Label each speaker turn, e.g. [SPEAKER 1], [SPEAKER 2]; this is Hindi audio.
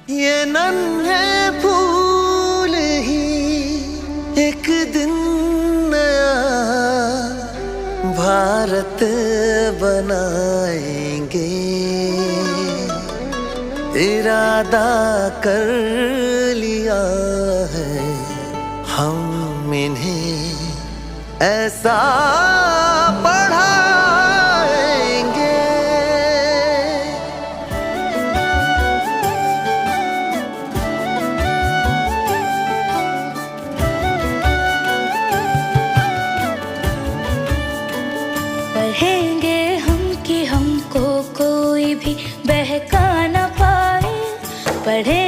[SPEAKER 1] ये नन्हे फूल ही एक दिन नया भारत बनाएंगे। इरादा कर लिया है हम इन्हें ऐसा पढ़ाएंगे।
[SPEAKER 2] पढ़ेंगे हम कि हमको कोई भी बहका न पाए। पढ़े